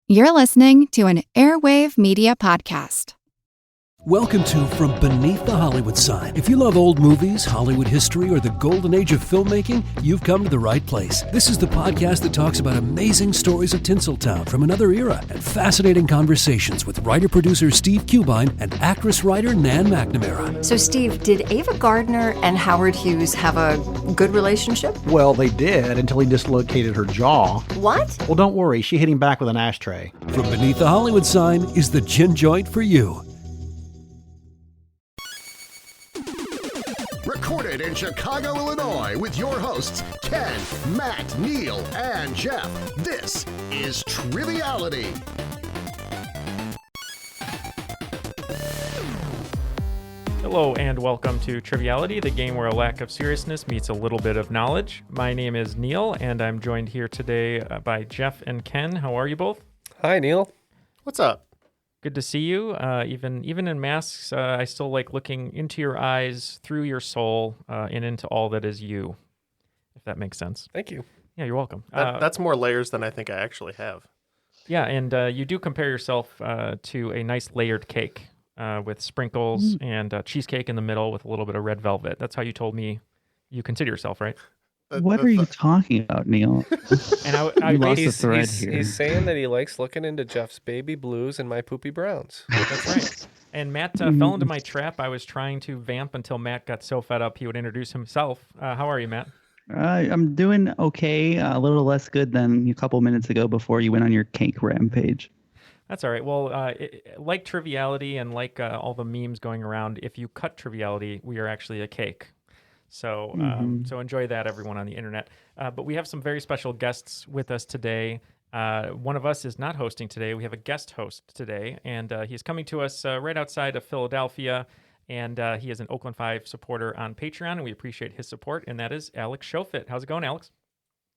You're listening to an Airwave Media Podcast. Welcome to From Beneath the Hollywood Sign. If you love old movies, Hollywood history, or the golden age of filmmaking, you've come to the right place. This is the podcast that talks about amazing stories of Tinseltown from another era and fascinating conversations with writer-producer Steve Cubine and actress-writer Nan McNamara. So, Steve, did Ava Gardner and Howard Hughes have a good relationship? Well, they did until he dislocated her jaw. What? Well, don't worry. She hit him back with an ashtray. From Beneath the Hollywood Sign is the gin joint for you. Recorded in Chicago, Illinois, with your hosts, Ken, Matt, Neal, and Jeff. This is Triviality. Hello and welcome to Triviality, the game where a lack of seriousness meets a little bit of knowledge. My name is Neal, and I'm joined here today by Jeff and Ken. How are you both? Hi, Neal. What's up? Good to see you. Even in masks, I still like looking into your eyes, through your soul, and into all that is you, if that makes sense. Thank you. Yeah, you're welcome. That's more layers than I think I actually have. Yeah, and you do compare yourself to a nice layered cake with sprinkles and cheesecake in the middle with a little bit of red velvet. That's how you told me you consider yourself, right? What are you talking about, Neal? And I lost the He's, thread he's, here. he's saying that he likes looking into Jeff's baby blues and my poopy browns. That's right. And Matt fell into my trap. I was trying to vamp until Matt got so fed up he would introduce himself. How are you, Matt? I'm doing okay, a little less good than a couple minutes ago before you went on your cake rampage. That's all right. Well, like Triviality and like all the memes going around, if you cut Triviality, we are actually a cake. So so enjoy that, everyone on the internet. But we have some very special guests with us today. One of us is not hosting today. We have a guest host today, and he's coming to us right outside of Philadelphia, and he is an Oakland 5 supporter on Patreon, and we appreciate his support, and that is Alex Schoifet. How's it going, Alex?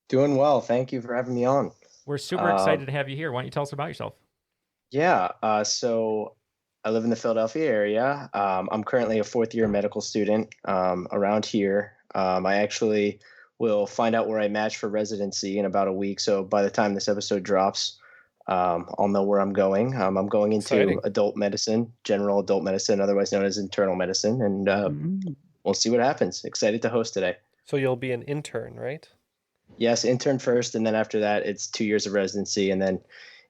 Doing well. Thank you for having me on. We're super excited to have you here. Why don't you tell us about yourself? Yeah, so I live in the Philadelphia area. I'm currently a fourth-year medical student around here. I actually will find out where I match for residency in about a week. So by the time this episode drops, I'll know where I'm going. I'm going into adult medicine, general adult medicine, otherwise known as internal medicine, and we'll see what happens. Excited to host today. So you'll be an intern, right? Yes, intern first, and then after that, it's 2 years of residency, and then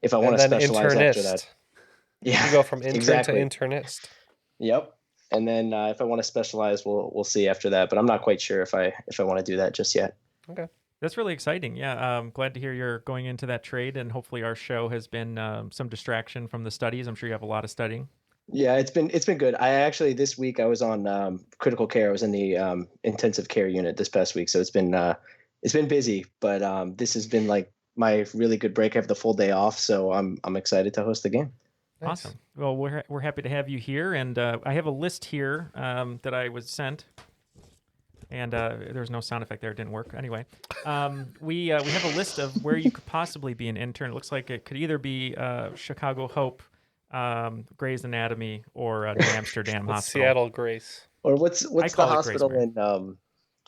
if I want to specialize after that. Yeah, you go from intern exactly. to internist. Yep. And then if I want to specialize, we'll see after that. But I'm not quite sure if I want to do that just yet. Okay. That's really exciting. Yeah, glad to hear you're going into that trade, and hopefully our show has been some distraction from the studies. I'm sure you have a lot of studying. Yeah, it's been good. I actually this week I was on critical care. I was in the intensive care unit this past week, so it's been busy. But this has been like my really good break. I have the full day off, so I'm excited to host the game. Nice. Awesome. Well, we're happy to have you here, and I have a list here that I was sent, and there's no sound effect there; it didn't work. Anyway, we have a list of where you could possibly be an intern. It looks like it could either be Chicago Hope, Grey's Anatomy, or New Amsterdam Hospital. Seattle Grace. Or what's the hospital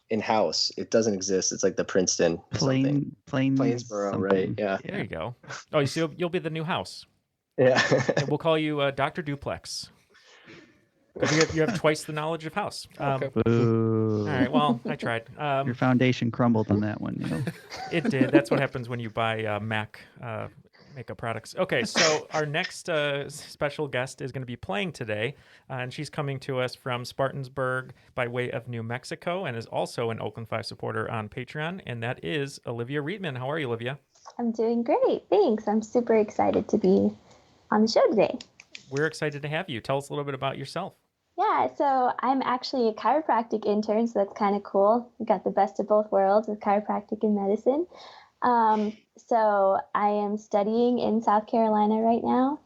in House? It doesn't exist. It's like the Princeton Plainsboro, right? Yeah. There you go. Oh, so you'll be the new House. Yeah. And we'll call you Dr. Duplex. You have twice the knowledge of House. Okay. All right, well, I tried. Your foundation crumbled on that one. It did. That's what happens when you buy Mac makeup products. Okay, so our next special guest is going to be playing today, and she's coming to us from Spartansburg by way of New Mexico, and is also an Oakland 5 supporter on Patreon, and that is Olivia Rietmann. How are you, Olivia? I'm doing great. Thanks. I'm super excited to be on the show today. We're excited to have you. Tell us a little bit about yourself. Yeah, so I'm actually a chiropractic intern, so that's kind of cool. We got the best of both worlds with chiropractic and medicine. So I am studying in South Carolina right now.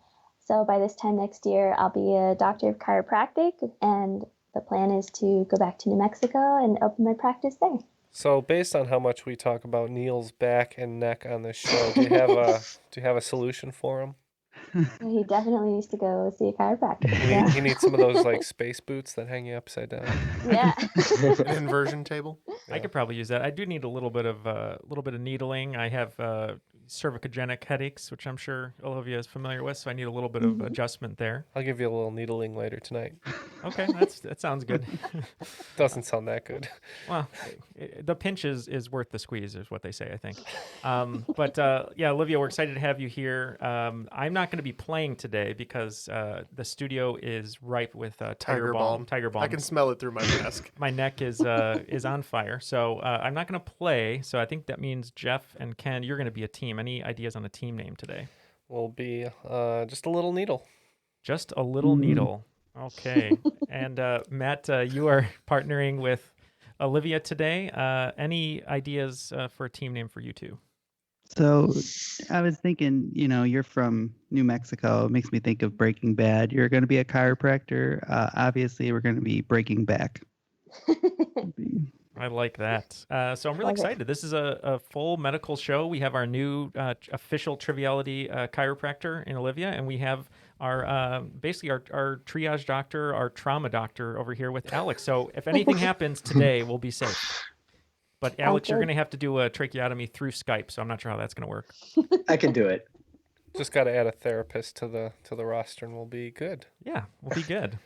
So by this time next year, I'll be a doctor of chiropractic, and the plan is to go back to New Mexico and open my practice there. So based on how much we talk about Neal's back and neck on this show, do you have a solution for him? He definitely needs to go see a chiropractor. He needs some of those like space boots that hang you upside down. Yeah. An inversion table. I could probably use that. I do need a little bit of needling. I have cervicogenic headaches, which I'm sure Olivia is familiar with. So I need a little bit of adjustment there. I'll give you a little needling later tonight. Okay, that sounds good. Doesn't sound that good. Well, the pinch is worth the squeeze, is what they say, I think. But yeah, Olivia, we're excited to have you here. I'm not going to be playing today because the studio is ripe with Tiger Balm. I can smell it through my mask. My neck is on fire, so I'm not going to play. So I think that means Jeff and Ken, you're going to be a team. Any ideas on a team name today? Will be just a little needle. Just a little needle. Okay. And Matt, you are partnering with Olivia today. Any ideas for a team name for you two? So I was thinking, you're from New Mexico. It makes me think of Breaking Bad. You're going to be a chiropractor. Obviously, we're going to be breaking back. I like that. So I'm really excited. This is a full medical show. We have our new official Triviality chiropractor in Olivia, and we have our basically our triage doctor, our trauma doctor over here with Alex. So if anything happens today, we'll be safe. But Alex, you're going to have to do a tracheotomy through Skype, so I'm not sure how that's going to work. I can do it. Just got to add a therapist to the roster, and we'll be good. Yeah, we'll be good.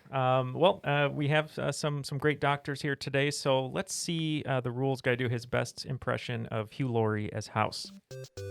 We have some great doctors here today, so let's see the rules guy do his best impression of Hugh Laurie as House.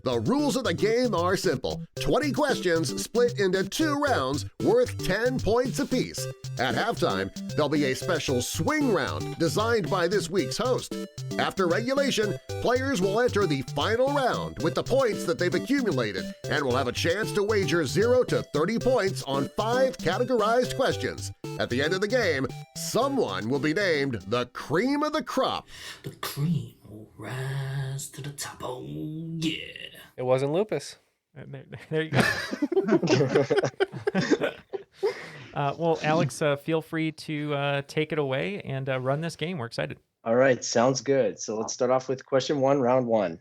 The rules of the game are simple. 20 questions split into 2 rounds worth 10 points apiece. At halftime, there'll be a special swing round designed by this week's host. After regulation, players will enter the final round with the points that they've accumulated and will have a chance to wager 0 to 30 points on 5 categorized questions. At the end of the game, someone will be named the cream of the crop. The cream will rise to the top. Oh, yeah. It wasn't lupus. There you go. Well, Alex, feel free to take it away and run this game. We're excited. All right, sounds good. So let's start off with question 1, round 1.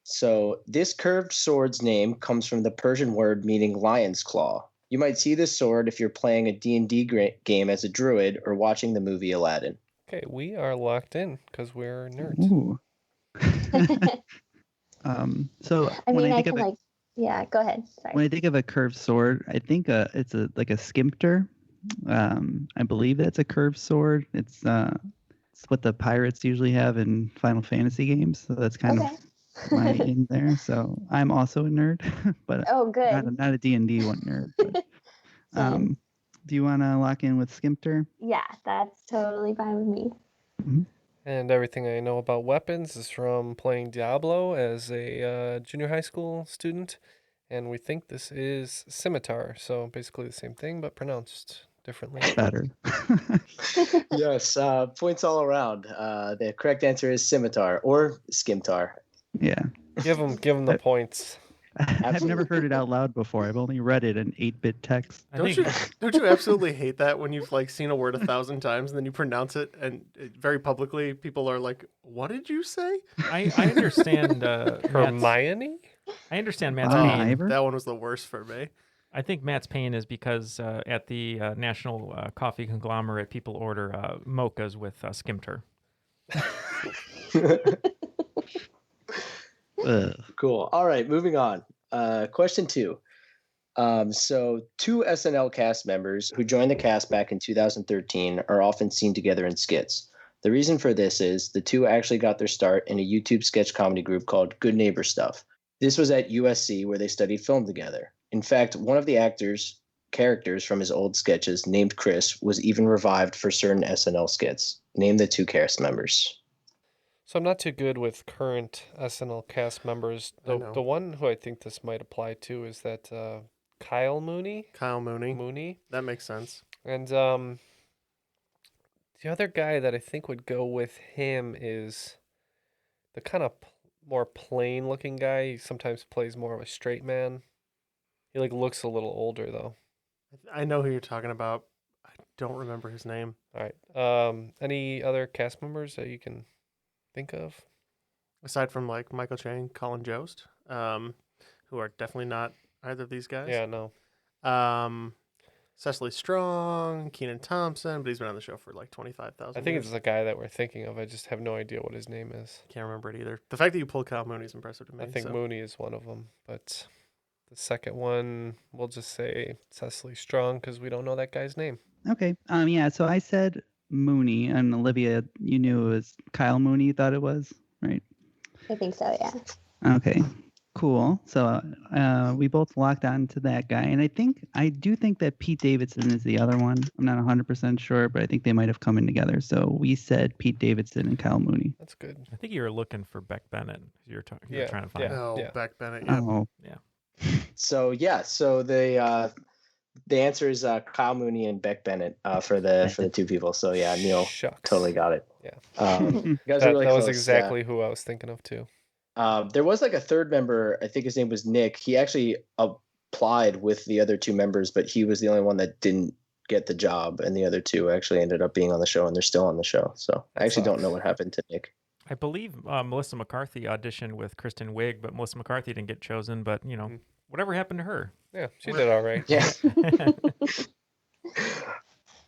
So this curved sword's name comes from the Persian word meaning lion's claw. You might see this sword if you're playing a D&D game as a druid or watching the movie Aladdin. Okay, we are locked in because we're nerds. Ooh. So I when mean, I I think can of yeah, go ahead. Sorry. when I think of a curved sword, I think it's like a skimpter. I believe that's a curved sword. It's what the pirates usually have in Final Fantasy games. So that's kind of my in there. So I'm also a nerd, but good. not a D&D one nerd. But, do you want to lock in with skimpter? Yeah, that's totally fine with me. Mm-hmm. And everything I know about weapons is from playing Diablo as a junior high school student. And we think this is scimitar. So basically the same thing, but pronounced differently. Better. Yes, points all around. The correct answer is scimitar or skimtar. Yeah. Give them the points. I've never heard it out loud before. I've only read it in 8-bit text. Don't you absolutely hate that when you've seen a word 1,000 times and then you pronounce it and very publicly people are like, "What did you say?" I understand. Hermione? I understand Matt's pain. That one was the worst for me. I think Matt's pain is because at the National Coffee Conglomerate, people order mochas with skimter. Cool. All right, moving on. Question 2. So 2 SNL cast members who joined the cast back in 2013 are often seen together in skits. The reason for this is the 2 actually got their start in a YouTube sketch comedy group called Good Neighbor Stuff. This was at USC where they studied film together. In fact, one of the characters from his old sketches, named Chris, was even revived for certain SNL skits. Name the 2 cast members. So I'm not too good with current SNL cast members. The one who I think this might apply to is that Kyle Mooney. Kyle Mooney. That makes sense. And the other guy that I think would go with him is the kind of more plain looking guy. He sometimes plays more of a straight man. He looks a little older though. I know who you're talking about. I don't remember his name. All right. Any other cast members that you can think of? Aside from Michael Chang, Colin Jost, who are definitely not either of these guys. Yeah, no. Cecily Strong, Kenan Thompson, but he's been on the show for like 25,000 I think years. it's the guy that we're thinking of. I just have no idea what his name is. Can't remember it either. The fact that you pulled Kyle Mooney is impressive to me. I think Mooney is one of them, but the second one, we'll just say Cecily Strong because we don't know that guy's name. Okay. Yeah. So I said Mooney, and Olivia, you knew it was Kyle Mooney. You thought it was, right? I think so, yeah. Okay. Cool. So we both locked on to that guy, and I do think that Pete Davidson is the other one. I'm not 100% sure, but I think they might have come in together. So we said Pete Davidson and Kyle Mooney. That's good. I think you were looking for Beck Bennett. You're trying to find. Oh, Beck Bennett. Yeah. Oh. Yeah. So the answer is Kyle Mooney and Beck Bennett for the two people. So yeah, Neal totally got it. Yeah. You guys are really that was close, exactly who I was thinking of too. There was like a third member. I think his name was Nick. He actually applied with the other two members, but he was the only one that didn't get the job, and the other two actually ended up being on the show, and they're still on the show. So I actually don't know what happened to Nick. I believe Melissa McCarthy auditioned with Kristen Wiig, but Melissa McCarthy didn't get chosen. But whatever happened to her? Yeah, she did all right. Yeah.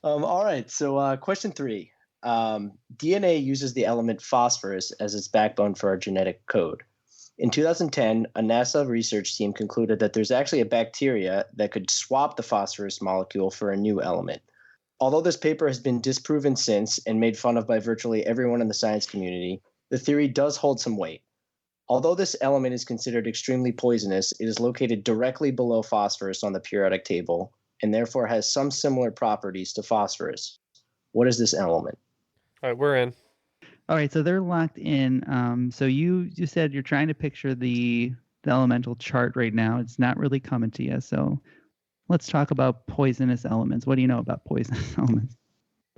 All right. So question 3. DNA uses the element phosphorus as its backbone for our genetic code. In 2010, a NASA research team concluded that there's actually a bacteria that could swap the phosphorus molecule for a new element. Although this paper has been disproven since and made fun of by virtually everyone in the science community, the theory does hold some weight. Although this element is considered extremely poisonous, it is located directly below phosphorus on the periodic table and therefore has some similar properties to phosphorus. What is this element? All right, we're in. All right, so they're locked in. So you said you're trying to picture the elemental chart right now. It's not really coming to you. So let's talk about poisonous elements. What do you know about poisonous elements?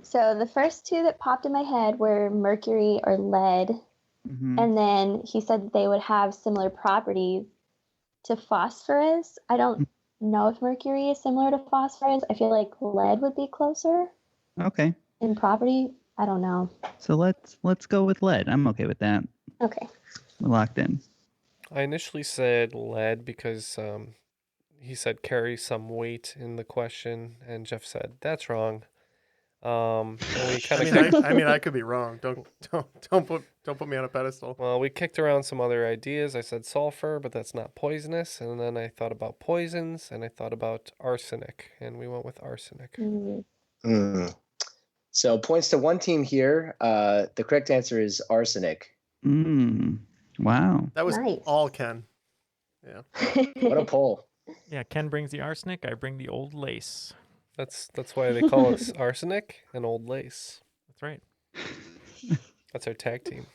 So the first two that popped in my head were mercury or lead. Mm-hmm. And then he said that they would have similar properties to phosphorus. I don't know if mercury is similar to phosphorus. I feel like lead would be closer Okay. in property. I don't know. So let's go with lead. I'm okay with that. Okay. We're locked in. I initially said lead because he said carry some weight in the question, and Jeff said that's wrong. And we kind of I could be wrong. Don't put me on a pedestal. Well, we kicked around some other ideas. I said sulfur, but that's not poisonous. And then I thought about poisons, and I thought about arsenic, and we went with arsenic. So points to one team here. The correct answer is arsenic. Wow. That was nice. all Ken. Yeah. What a poll. Yeah, Ken brings the arsenic. I bring the old lace. That's why they call us arsenic and old lace. That's right. That's our tag team.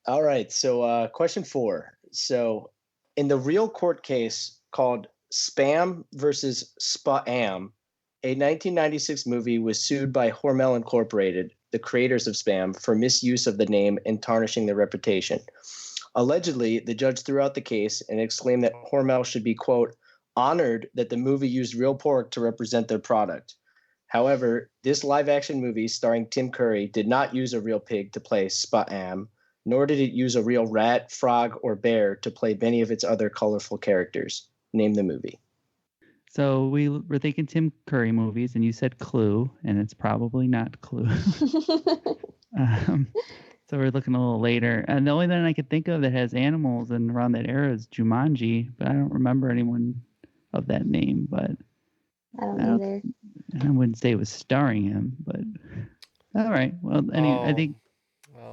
All right. So question 4. So in the real court case called Spam versus Spam, a 1996 movie was sued by Hormel Incorporated, the creators of Spam, for misuse of the name and tarnishing their reputation. Allegedly, the judge threw out the case and exclaimed that Hormel should be, quote, honored that the movie used real pork to represent their product. However, this live-action movie starring Tim Curry did not use a real pig to play Spam, nor did it use a real rat, frog, or bear to play many of its other colorful characters. Name the movie. So we were thinking Tim Curry movies, and you said Clue, and it's probably not Clue. So we're looking a little later. And the only thing I could think of that has animals and around that era is Jumanji, but I don't remember anyone of that name. But I don't either. I wouldn't say it was starring him, but all right. Well, anyway, I think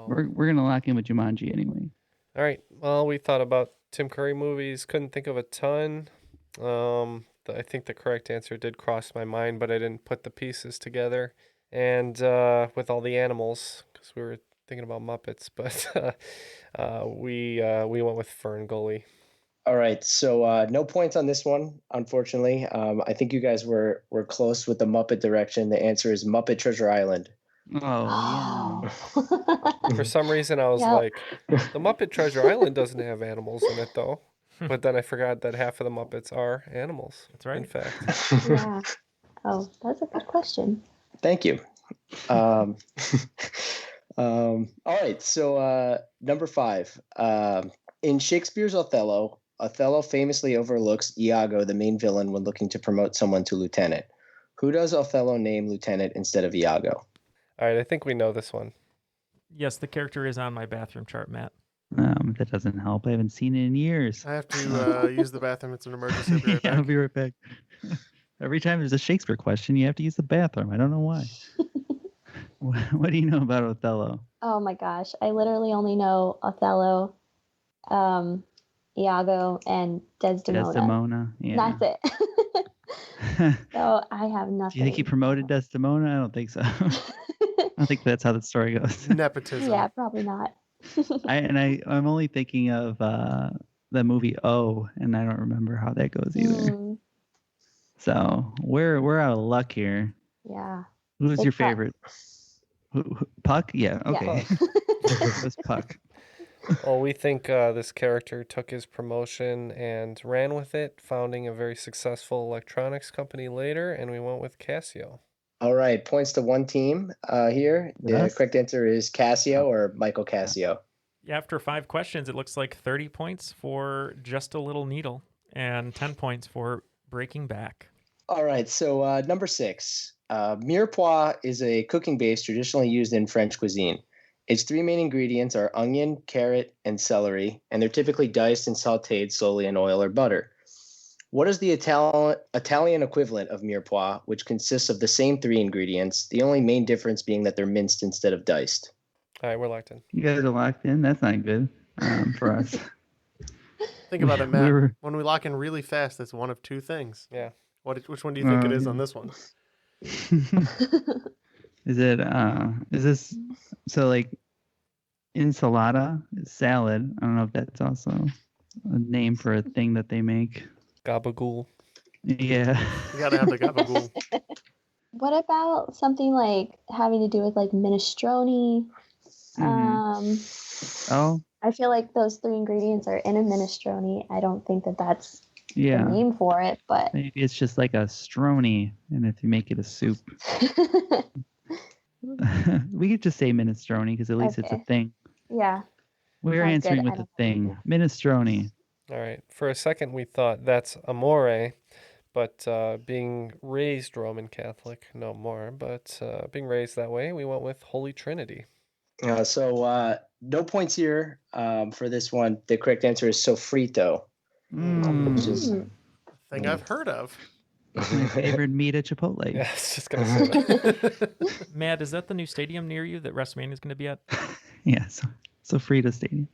we're gonna lock in with Jumanji anyway. All right. Well, we thought about Tim Curry movies. Couldn't think of a ton. I think the correct answer did cross my mind, but I didn't put the pieces together. And with all the animals, because we were thinking about Muppets, but we went with Fern Gully. All right, so no points on this one, unfortunately. I think you guys were close with the Muppet direction. The answer is Muppet Treasure Island. Oh, yeah. For some reason, I was like, the Muppet Treasure Island doesn't have animals in it, though. But then I forgot that half of the Muppets are animals. That's right. In fact. Yeah. Oh, that's a good question. Thank you. All right, so number 5. In Shakespeare's Othello, Othello famously overlooks Iago, the main villain, when looking to promote someone to lieutenant. Who does Othello name lieutenant instead of Iago? All right, I think we know this one. Yes, the character is on my bathroom chart, Matt. That doesn't help. I haven't seen it in years. I have to use the bathroom. It's an emergency. I'll be right back. I'll be right back. Every time there's a Shakespeare question, you have to use the bathroom. I don't know why. What do you know about Othello? Oh my gosh, I literally only know Othello, Iago, and Desdemona. Desdemona, yeah. That's it. So I have nothing. Do you think he promoted Desdemona? I don't think so. I don't think that's how the story goes. Nepotism. Yeah, probably not. I'm only thinking of the movie O, and I don't remember how that goes either. So we're out of luck here. Yeah. Who's Big your Puck. favorite? Puck? Yeah. Okay. It was Puck. Well, we think this character took his promotion and ran with it, founding a very successful electronics company later, and we went with Casio. All right, points to one team here. The Yes. correct answer is Casio or Michael Casio. Yeah, after 5 questions, it looks like 30 points for Just a Little Needle and 10 points for Breaking Back. All right, so number 6. Mirepoix is a cooking base traditionally used in French cuisine. Its 3 main ingredients are onion, carrot, and celery, and they're typically diced and sautéed slowly in oil or butter. What is the Italian equivalent of Mirepoix, which consists of the same 3 ingredients, the only main difference being that they're minced instead of diced? All right, we're locked in. You guys are locked in? That's not good for us. Think about it, Matt. We were- When we lock in really fast, it's one of 2 things. Yeah. Which one do you think it is on this one? Is this so like ensalada is salad? I don't know if that's also a name for a thing that they make. Gabagool. Yeah. You gotta have the gabagool. What about something like having to do with like minestrone? Oh, I feel like those 3 ingredients are in a minestrone. I don't think that that's yeah. the name for it, but Maybe it's just like a stroni, and if you make it a soup, we could just say minestrone because at least it's a Okay. thing. yeah. We're Sounds answering good. with I a don't thing. Minestrone. All right. For a second, we thought that's amore, but being raised Roman Catholic, no more, but being raised that way, we went with Holy Trinity. So no points here for this one. The correct answer is sofrito. Which is Thing I've heard of. My favorite meat at Chipotle. Yeah, I was just going to say that. Matt, is that the new stadium near you that WrestleMania is going to be at? Yeah, so Frida Stadium.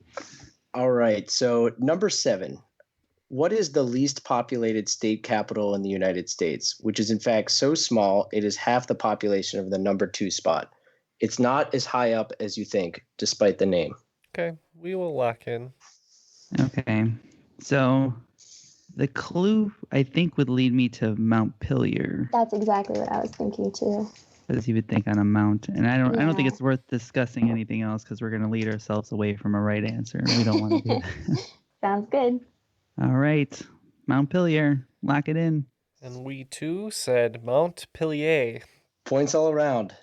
All right, so number 7. What is the least populated state capital in the United States, which is in fact so small it is half the population of the number 2 spot? It's not as high up as you think, despite the name. Okay, we will lock in. Okay, so the clue I think would lead me to Montpelier, That's exactly what I was thinking too. as you would think on a mount, and I don't think Yeah. it's worth discussing anything else because we're going to lead ourselves away from a right answer, and we don't want to do that. Sounds good. All right, Montpelier, lock it in. And we too said Montpelier. Points all around.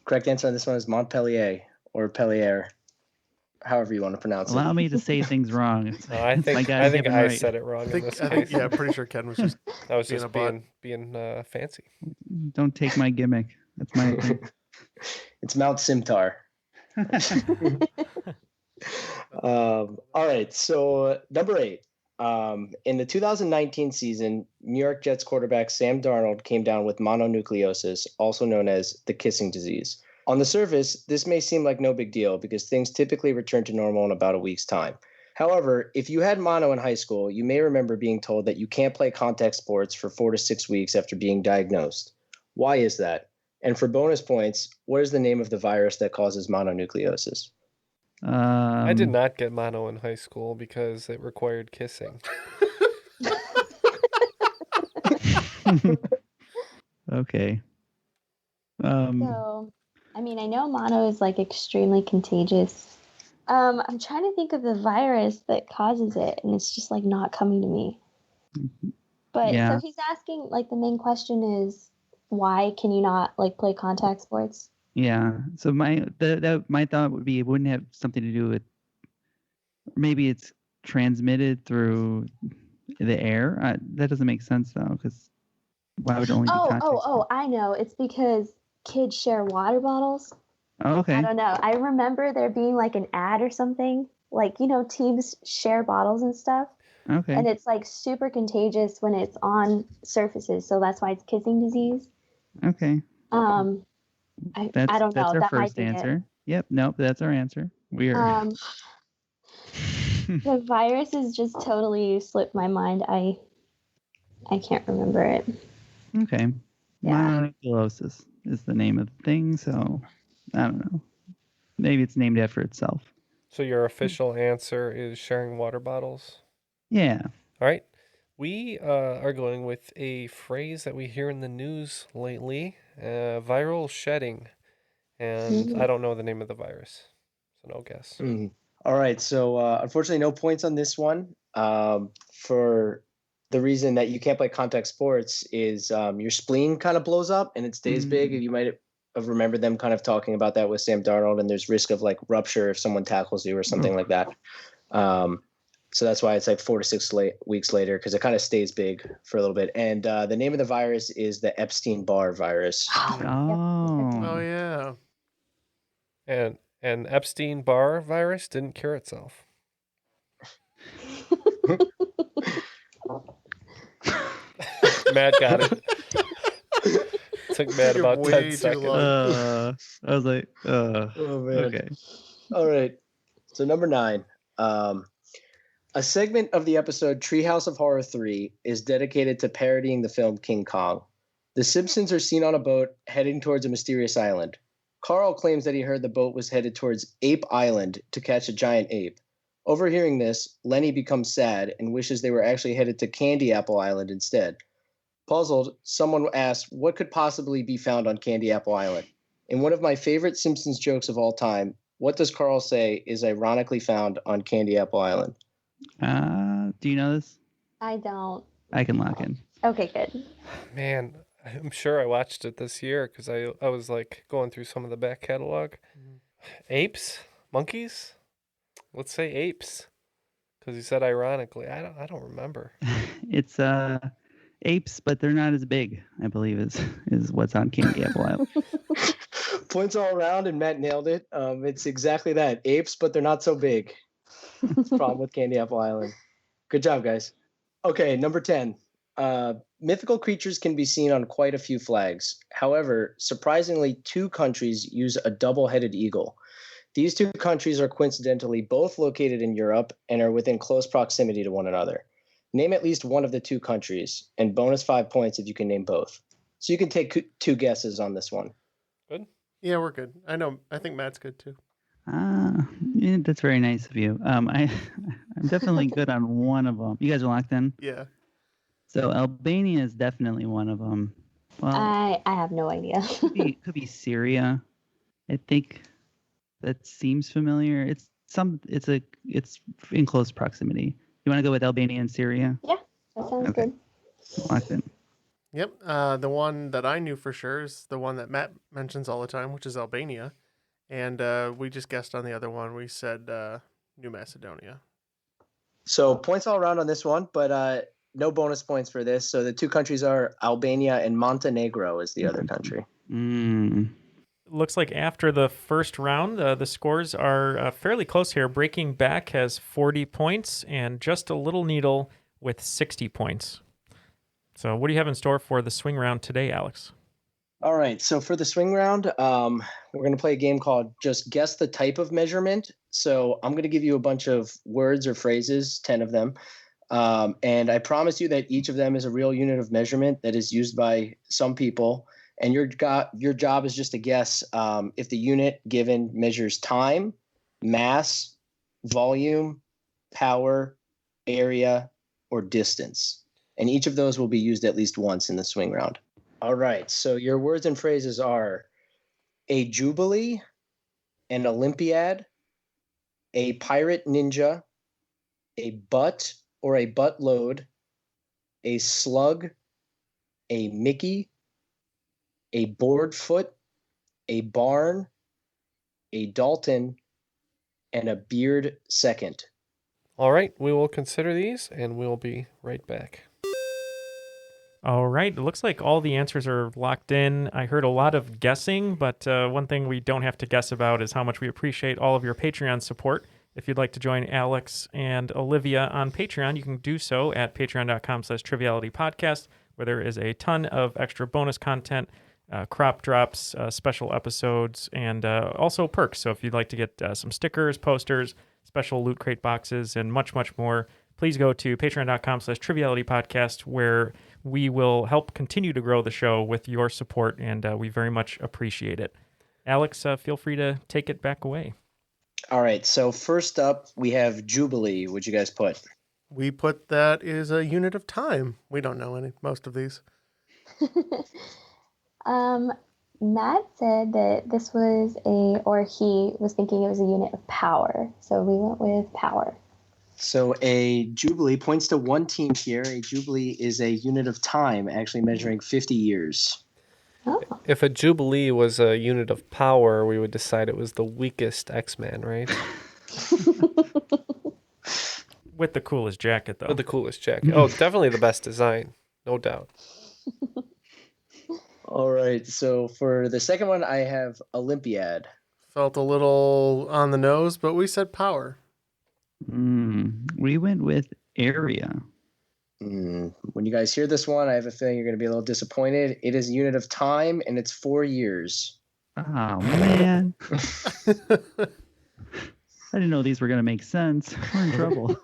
Correct answer on this one is Montpelier or Pellier, however you want to pronounce Allow it. me to say things wrong. No, I think guy's I given right. said it wrong in this I think, case. yeah, I'm pretty sure Ken was just I was being just a butt. being fancy. Don't take my gimmick. That's my thing. It's Mount Simtar. All right, so number 8. In the 2019 season, New York Jets quarterback Sam Darnold came down with mononucleosis, also known as the kissing disease. On the surface, this may seem like no big deal because things typically return to normal in about a week's time. However, if you had mono in high school, you may remember being told that you can't play contact sports for 4 to 6 weeks after being diagnosed. Why is that? And for bonus points, what is the name of the virus that causes mononucleosis? I did not get mono in high school because it required kissing. Okay. So, I mean, I know mono is like extremely contagious. I'm trying to think of the virus that causes it, and it's just like not coming to me. But Yeah. so he's asking, like, the main question is, why can you not like play contact sports? Yeah. So my thought would be it wouldn't have something to do with, maybe it's transmitted through the air? That doesn't make sense though, because why would it only be contact? I know. It's because kids share water bottles. Oh, okay. I don't know. I remember there being like an ad or something. Like, teams share bottles and stuff. Okay. And it's like super contagious when it's on surfaces. So that's why it's kissing disease. Okay. I don't know. That's our That might first be answer. it. Yep. Nope. That's our answer. Weird. The virus has just totally slipped my mind. I can't remember it. Okay. Yeah. Mononucleosis is the name of the thing, so I don't know. Maybe it's named after itself. So your official answer is sharing water bottles? Yeah. All right. We are going with a phrase that we hear in the news lately, viral shedding. And I don't know the name of the virus, so no guess. All right. So unfortunately, no points on this one. For the reason that you can't play contact sports is your spleen kind of blows up and it stays big. You might have remembered them kind of talking about that with Sam Darnold, and there's risk of like rupture if someone tackles you or something like that. So that's why it's like 4 to 6 weeks later, because it kind of stays big for a little bit. And the name of the virus is the Epstein-Barr virus. Oh yeah. And Epstein-Barr virus didn't cure itself. Matt got it. Took Matt about 10 seconds. I was like, Oh, man. okay. All right. So number 9. A segment of the episode Treehouse of Horror 3 is dedicated to parodying the film King Kong. The Simpsons are seen on a boat heading towards a mysterious island. Carl claims that he heard the boat was headed towards Ape Island to catch a giant ape. Overhearing this, Lenny becomes sad and wishes they were actually headed to Candy Apple Island instead. Puzzled, someone asks what could possibly be found on Candy Apple Island. In one of my favorite Simpsons jokes of all time, what does Carl say is ironically found on Candy Apple Island? Do you know this? I don't. I can lock in. Okay, good. Man, I'm sure I watched it this year because I was like going through some of the back catalog. Apes? Monkeys? Let's say apes. Because you said ironically. I don't remember. It's apes, but they're not as big, I believe, is what's on Candy Apple Island. Points all around, and Matt nailed it. It's exactly that. Apes, but they're not so big. That's the problem with Candy Apple Island. Good job, guys. Okay, number 10. Mythical creatures can be seen on quite a few flags. However, surprisingly, 2 countries use a double-headed eagle. These 2 countries are coincidentally both located in Europe and are within close proximity to one another. Name at least one of the 2 countries, and bonus 5 points if you can name both. So you can take 2 guesses on this one. Good? Yeah, we're good. I think Matt's good too. Yeah, that's very nice of you. I'm definitely good on one of them. You guys are locked in? Yeah. So Albania is definitely one of them. Well, I have no idea. could be Syria. I think that seems familiar. It's in close proximity. You want to go with Albania and Syria? Yeah, that sounds good. Locked in. Yep. The one that I knew for sure is the one that Matt mentions all the time, which is Albania. And we just guessed on the other one. We said New Macedonia. So points all around on this one, but no bonus points for this. So the 2 countries are Albania and Montenegro is the other country. Looks like after the first round, the scores are fairly close here. Breaking Back has 40 points and Just a Little Needle with 60 points. So what do you have in store for the swing round today, Alex? All right. So for the swing round, we're going to play a game called Just Guess the Type of Measurement. So I'm going to give you a bunch of words or phrases, 10 of them. And I promise you that each of them is a real unit of measurement that is used by some people. And your job is just to guess if the unit given measures time, mass, volume, power, area, or distance. And each of those will be used at least once in the swing round. All right. So your words and phrases are a jubilee, an Olympiad, a pirate ninja, a butt or a buttload, a slug, a Mickey, a board foot, a barn, a Dalton, and a beard second. All right, we will consider these, and we'll be right back. All right. It looks like all the answers are locked in. I heard a lot of guessing, but one thing we don't have to guess about is how much we appreciate all of your Patreon support. If you'd like to join Alex and Olivia on Patreon, you can do so at patreon.com/trivialitypodcast, where there is a ton of extra bonus content, crop drops, special episodes, and also perks. So if you'd like to get some stickers, posters, special Loot Crate boxes, and much, much more, please go to patreon.com/trivialitypodcast, where we will help continue to grow the show with your support, and we very much appreciate it. Alex, feel free to take it back away. All right, so first up, we have Jubilee. What'd you guys put? We put that is a unit of time. We don't know most of these. Matt said that this was he was thinking it was a unit of power. So we went with power. So a Jubilee points to one team here. A Jubilee is a unit of time, actually measuring 50 years. Oh. If a Jubilee was a unit of power, we would decide it was the weakest X-Man, right? With the coolest jacket, though. With the coolest jacket. Oh, definitely the best design. No doubt. All right, so for the second one, I have Olympiad. Felt a little on the nose, but we said power. We went with area. When you guys hear this one, I have a feeling you're going to be a little disappointed. It is a unit of time, and it's 4 years. Oh, man. I didn't know these were going to make sense. We're in trouble.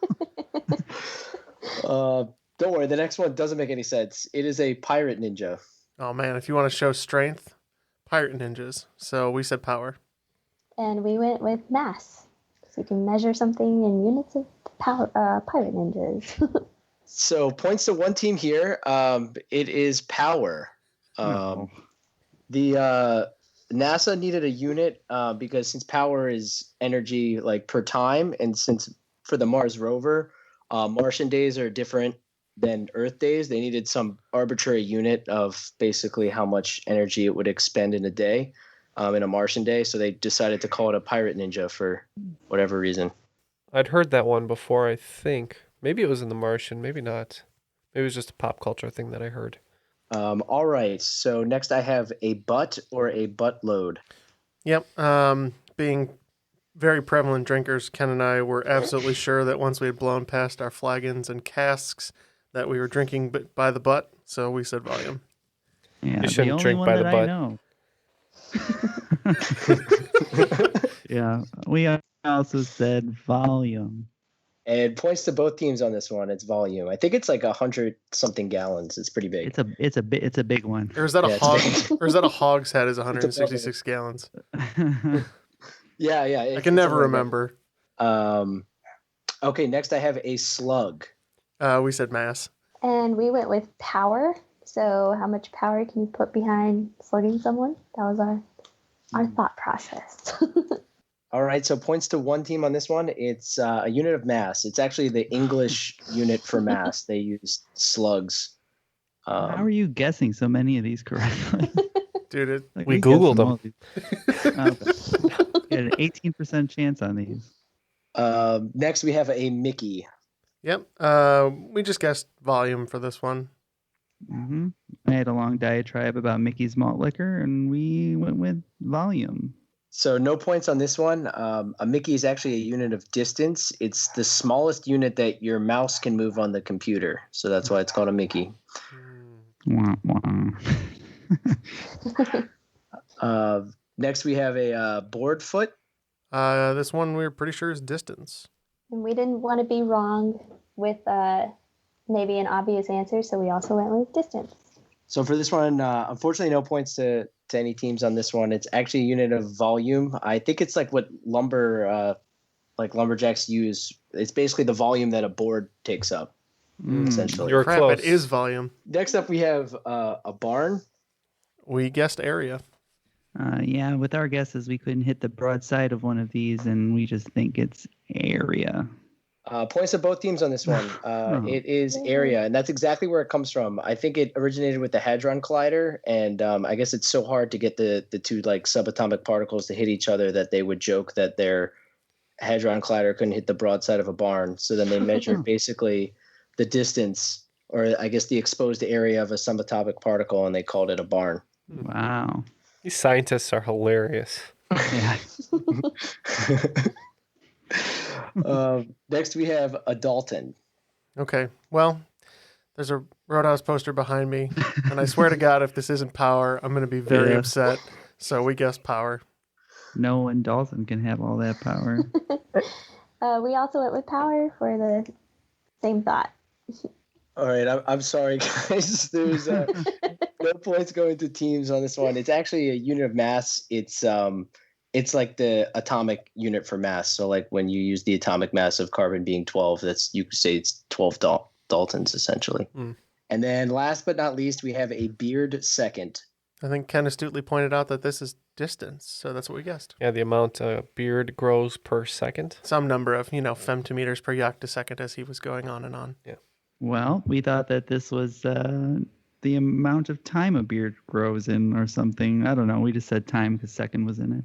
Don't worry, the next one doesn't make any sense. It is a pirate ninja. Oh, man, if you want to show strength, pirate ninjas. So we said power. And we went with mass. So you can measure something in units of power, pirate ninjas. So points to one team here. It is power. The NASA needed a unit because since power is energy like per time, and since for the Mars rover, Martian days are different than Earth days, they needed some arbitrary unit of basically how much energy it would expend in a day, in a Martian day. So they decided to call it a pirate ninja for whatever reason. I'd heard that one before, I think. Maybe it was in The Martian, maybe not. Maybe it was just a pop culture thing that I heard. All right, so next I have a butt or a buttload. Yep. Being very prevalent drinkers, Ken and I were absolutely sure that once we had blown past our flagons and casks that we were drinking by the butt, so we said volume. Yeah, You shouldn't drink by the butt. Yeah, we also said volume. And points to both teams on this one. It's volume. I think it's like 100-something gallons. It's pretty big. It's a big one. Or is that a hog? Or is that a hogshead? Is 166 gallons? Yeah. I can never remember. Okay, next I have a slug. We said mass. And we went with power. So how much power can you put behind slugging someone? That was our thought process. All right, so points to one team on this one. It's a unit of mass. It's actually the English unit for mass. They use slugs. How are you guessing so many of these correctly? Dude, we Googled them. Get an 18% chance on these. Next, we have a Mickey. Yep. We just guessed volume for this one. Mm-hmm. I had a long diatribe about Mickey's malt liquor, and we went with volume. So no points on this one. A Mickey is actually a unit of distance. It's the smallest unit that your mouse can move on the computer. So that's why it's called a Mickey. Wah, wah. Next, we have a board foot. This one we're pretty sure is distance. And we didn't want to be wrong with maybe an obvious answer, so we also went with distance. So for this one, unfortunately, no points to any teams on this one. It's actually a unit of volume. I think it's like what lumberjacks use. It's basically the volume that a board takes up, essentially. You're close. It is volume. Next up, we have a barn. We guessed area. Yeah, with our guesses, we couldn't hit the broad side of one of these, and we just think it's area. Points to both teams on this one. It is area, and that's exactly where it comes from. I think it originated with the Hadron Collider, and I guess it's so hard to get the two like subatomic particles to hit each other that they would joke that they're Hadron Collider couldn't hit the broadside of a barn. So then they measured basically the distance, or I guess the exposed area of a subatomic particle, and they called it a barn. Wow. These scientists are hilarious. Yeah. Next, we have a Dalton. Okay. Well, there's a Roadhouse poster behind me, and I swear to God, if this isn't Power, I'm going to be very upset. So we guessed Power. No one Dalton can have all that power. We also went with Power for the same thought. All right, I'm sorry, guys. There's no points going to teams on this one. It's actually a unit of mass. It's like the atomic unit for mass. So like when you use the atomic mass of carbon being 12, you could say it's 12 Daltons essentially. And then last but not least, we have a Beard second. I think Ken astutely pointed out that this is distance, so that's what we guessed. Yeah, the amount beard grows per second. Some number of, femtometers per yoctosecond as he was going on and on. Yeah. Well, we thought that this was the amount of time a beard grows in or something. I don't know. We just said time because second was in it.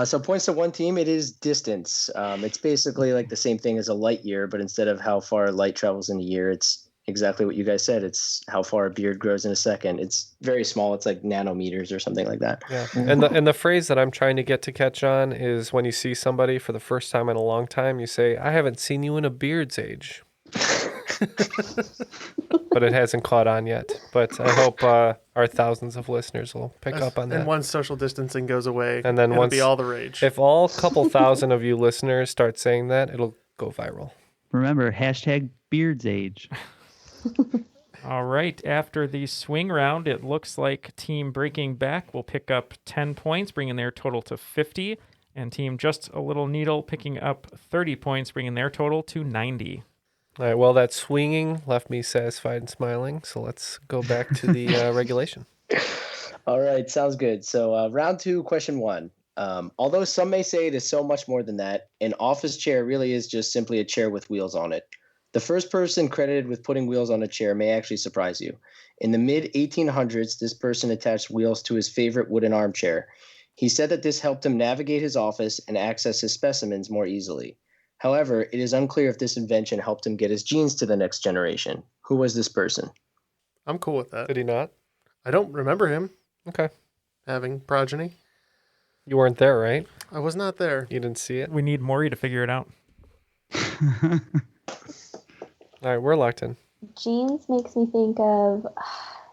So points to one team, it is distance. It's basically like the same thing as a light year, but instead of how far light travels in a year, it's exactly what you guys said. It's how far a beard grows in a second. It's very small. It's like nanometers or something like that. Yeah. And the phrase that I'm trying to get to catch on is when you see somebody for the first time in a long time, you say, I haven't seen you in a beard's age. But it hasn't caught on yet. But I hope our thousands of listeners will pick up on that. And once social distancing goes away, and then it'll be all the rage. If all couple thousand of you listeners start saying that, it'll go viral. Remember, #beards age. All right. After the swing round, it looks like Team Breaking Back will pick up 10 points, bringing their total to 50. And Team Just a Little Needle picking up 30 points, bringing their total to 90. All right. Well, that swinging left me satisfied and smiling. So let's go back to the regulation. All right. Sounds good. So round two, question one. Although some may say it is so much more than that, an office chair really is just simply a chair with wheels on it. The first person credited with putting wheels on a chair may actually surprise you. In the mid-1800s, this person attached wheels to his favorite wooden armchair. He said that this helped him navigate his office and access his specimens more easily. However, it is unclear if this invention helped him get his genes to the next generation. Who was this person? I'm cool with that. Did he not? I don't remember him. Okay. Having progeny. You weren't there, right? I was not there. You didn't see it? We need Maury to figure it out. All right, we're locked in. Genes makes me think of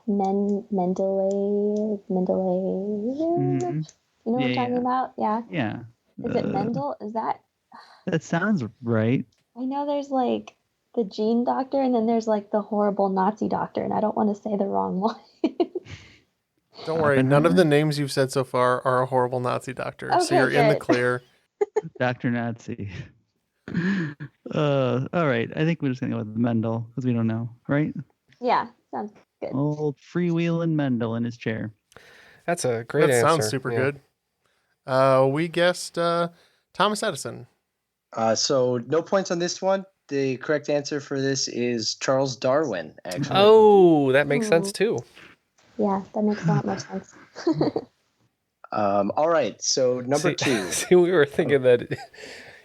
Mendele. Mm-hmm. You know what I'm talking about? Yeah. Yeah. Is it Mendel? Is that? That sounds right. I know there's like the gene doctor and then there's like the horrible Nazi doctor, and I don't want to say the wrong one. Don't worry. None of the names you've said so far are a horrible Nazi doctor. Okay, so you're in the good. clear. Dr. Nazi. All right. I think we're just going to go with Mendel because we don't know, right? Yeah, sounds good. Old freewheeling Mendel in his chair. That's a great answer. That sounds super good. We guessed Thomas Edison. So no points on this one. The correct answer for this is Charles Darwin, actually. Oh, that makes sense too. Yeah, that makes a lot more sense. All right, so number two. See, we were thinking that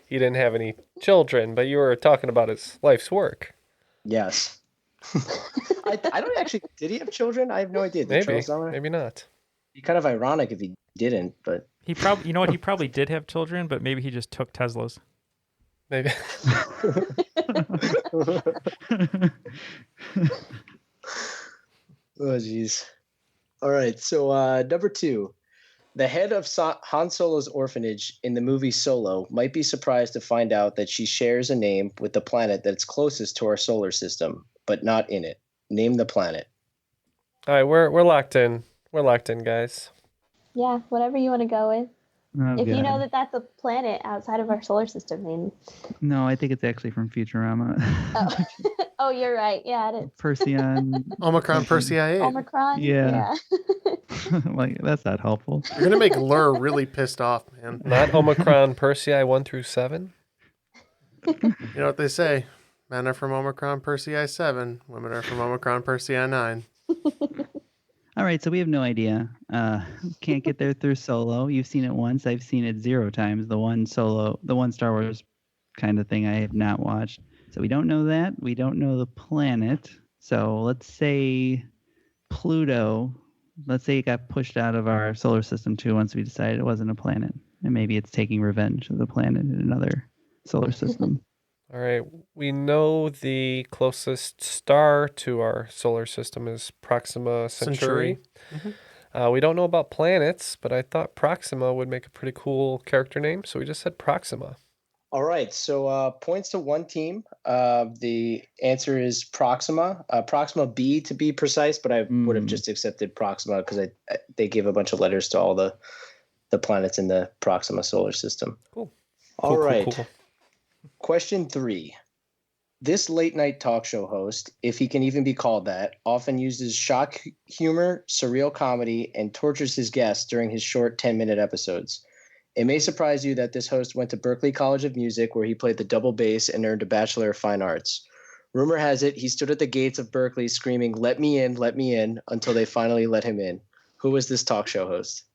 he didn't have any children, but you were talking about his life's work. Yes. I don't actually. Did he have children? I have no idea. Did Charles Darwin? Maybe not. Be kind of ironic if he didn't, but He probably, you know what? He probably did have children, but maybe he just took Tesla's. Maybe. Oh, jeez. All right, so number two. The head of Han Solo's orphanage in the movie Solo might be surprised to find out that she shares a name with the planet that's closest to our solar system, but not in it. Name the planet. All right, we're locked in. We're locked in, guys. Yeah, whatever you want to go with. Oh, If you God. know that that's a planet outside of our solar system, then... No, I think it's actually from Futurama. Oh, oh you're right. Yeah, it is. Perseon. Omicron Persei. Omicron? Yeah. Like, that's not helpful. You're going to make Lur really pissed off, man. Not Omicron Persei 1 through 7? You know what they say? Men are from Omicron Persei 7. Women are from Omicron Persei 9. All right, so we have no idea. Can't get there through Solo. You've seen it once. I've seen it 0 times. The one Star Wars kind of thing I have not watched. So we don't know that. We don't know the planet. So let's say Pluto. Let's say it got pushed out of our solar system too once we decided it wasn't a planet. And maybe it's taking revenge of the planet in another solar system. All right. We know the closest star to our solar system is Proxima Centauri. We don't know about planets, but I thought Proxima would make a pretty cool character name, so we just said Proxima. All right, so points to one team. The answer is Proxima. Proxima B to be precise, but I would have just accepted Proxima because they gave a bunch of letters to all the planets in the Proxima solar system. Cool. All right. Cool. Question 3. This late-night talk show host, if he can even be called that, often uses shock humor, surreal comedy, and tortures his guests during his short 10-minute episodes. It may surprise you that this host went to Berklee College of Music, where he played the double bass and earned a Bachelor of Fine Arts. Rumor has it he stood at the gates of Berklee screaming, "Let me in," until they finally let him in. Who was this talk show host?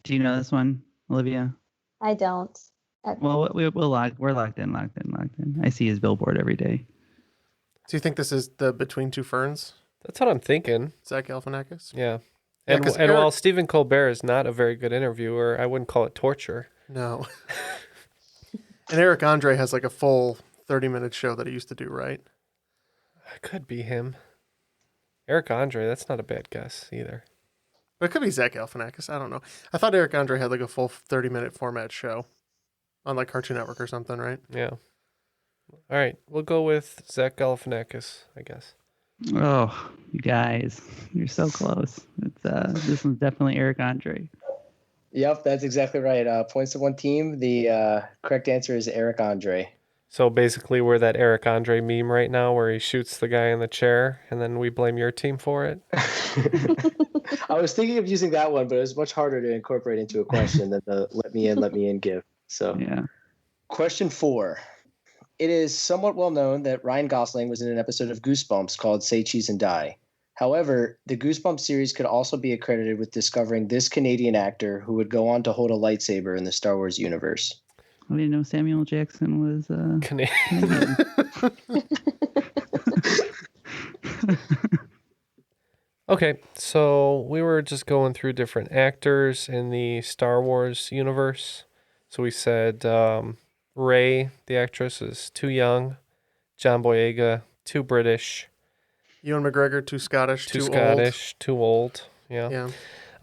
Do you know this one, Olivia? I don't. Well, we're locked in. I see his billboard every day. Do you think this is the Between Two Ferns? That's what I'm thinking. Zach Galifianakis? Yeah. Yeah, And 'cause while Stephen Colbert is not a very good interviewer, I wouldn't call it torture. No. And Eric Andre has like a full 30-minute show that he used to do, right? It could be him. Eric Andre, that's not a bad guess either. But it could be Zach Galifianakis. I don't know. I thought Eric Andre had like a full 30-minute format show on like Cartoon Network or something, right? Yeah. All right, we'll go with Zach Galifianakis, I guess. Oh, you guys, you're so close. It's this one's definitely Eric Andre. Yep, that's exactly right. Points to one team. The correct answer is Eric Andre. So basically, we're that Eric Andre meme right now where he shoots the guy in the chair, and then we blame your team for it. I was thinking of using that one, but it was much harder to incorporate into a question than the let me in give. So, yeah. Question 4. It is somewhat well known that Ryan Gosling was in an episode of Goosebumps called Say Cheese and Die. However, the Goosebumps series could also be accredited with discovering this Canadian actor who would go on to hold a lightsaber in the Star Wars universe. I didn't know Samuel Jackson was Canadian. Okay, so we were just going through different actors in the Star Wars universe. So we said Rey, the actress, is too young. John Boyega, too British. Ewan McGregor, too Scottish, too Scottish, too old. Yeah.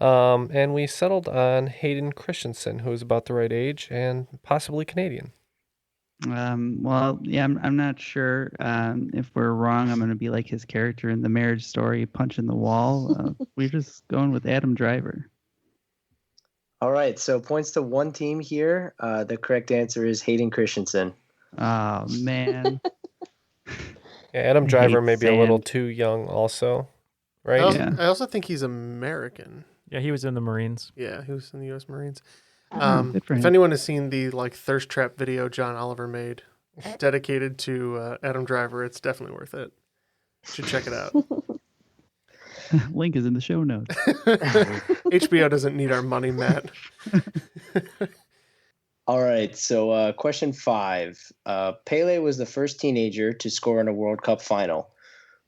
And we settled on Hayden Christensen, who is about the right age and possibly Canadian. Well, yeah, I'm not sure if we're wrong. I'm going to be like his character in the Marriage Story, punching the wall. We're just going with Adam Driver. All right, so points to one team here. The correct answer is Hayden Christensen. Oh, man. Yeah, Adam Driver may be a little too young also, right? I also think he's American. Yeah, he was in the Marines. Yeah, he was in the U.S. Marines. Good for him. If anyone has seen the like thirst trap video John Oliver made dedicated to Adam Driver, it's definitely worth it. You should check it out. Link is in the show notes. HBO doesn't need our money, Matt. All right, so question 5. Pele was the first teenager to score in a World Cup final.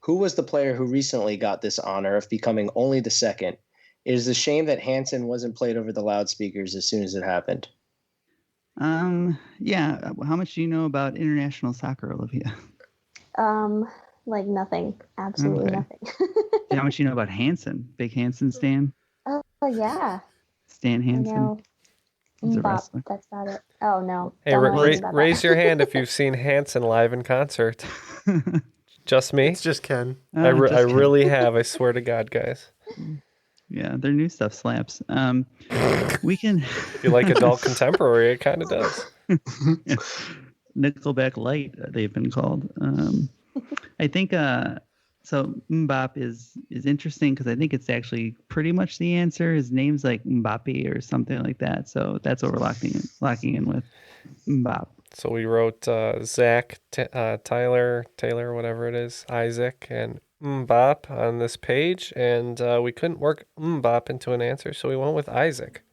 Who was the player who recently got this honor of becoming only the second? It is a shame that Hansen wasn't played over the loudspeakers as soon as it happened. Yeah. How much do you know about international soccer, Olivia? Like nothing. Absolutely nothing. How much do you know about Hansen? Big Hansen stan? Oh, yeah. Stan Hansen. No. He's a wrestler. That's about it. Oh, no. Hey, Don't know anything about raise that. your hand if you've seen Hansen live in concert. Just me? It's just Ken. I really have. I swear to God, guys. Yeah, their new stuff slaps. We can. If you like adult contemporary, it kind of does. Yeah. Nickelback Light, they've been called. I think so. Mbop is interesting because I think it's actually pretty much the answer. His name's like Mbappe or something like that. So that's what we're locking in with Mbop. So we wrote Zach, Taylor, whatever it is, Isaac, and Mbop on this page, and we couldn't work Mbop into an answer, so we went with Isaac.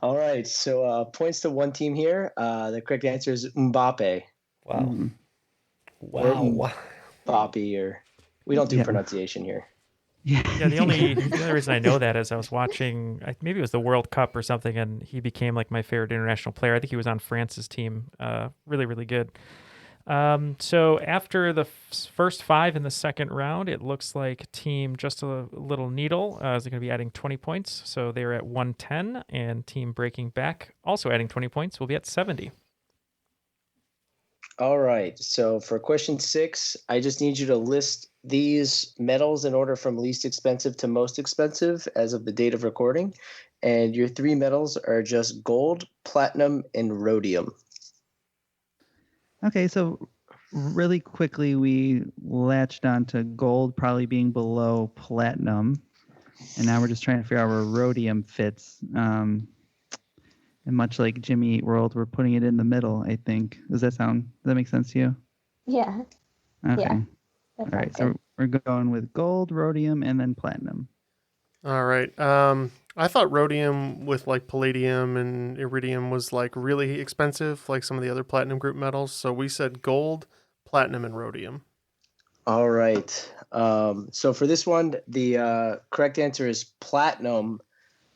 All right, so points to one team here. The correct answer is Mbappe. Wow. Or Mbappe, or we don't do pronunciation here. Yeah, the only reason I know that is I was watching, maybe it was the World Cup or something, and he became like my favorite international player. I think he was on France's team. Really, really good. So after the first 5 in the second round, it looks like Team Just a Little Needle is going to be adding 20 points. So they're at 110, and Team Breaking Back also adding 20 points will be at 70. All right, so for question 6, I just need you to list these metals in order from least expensive to most expensive as of the date of recording. And your 3 metals are just gold, platinum, and rhodium. Okay, so really quickly, we latched onto gold probably being below platinum. And now we're just trying to figure out where rhodium fits. And much like Jimmy Eat World, we're putting it in the middle, I think. Does that make sense to you? Yeah. Okay. Yeah, All right, so we're going with gold, rhodium, and then platinum. All right. I thought rhodium with like palladium and iridium was like really expensive, like some of the other platinum group metals. So we said gold, platinum, and rhodium. All right. So for this one, the correct answer is platinum,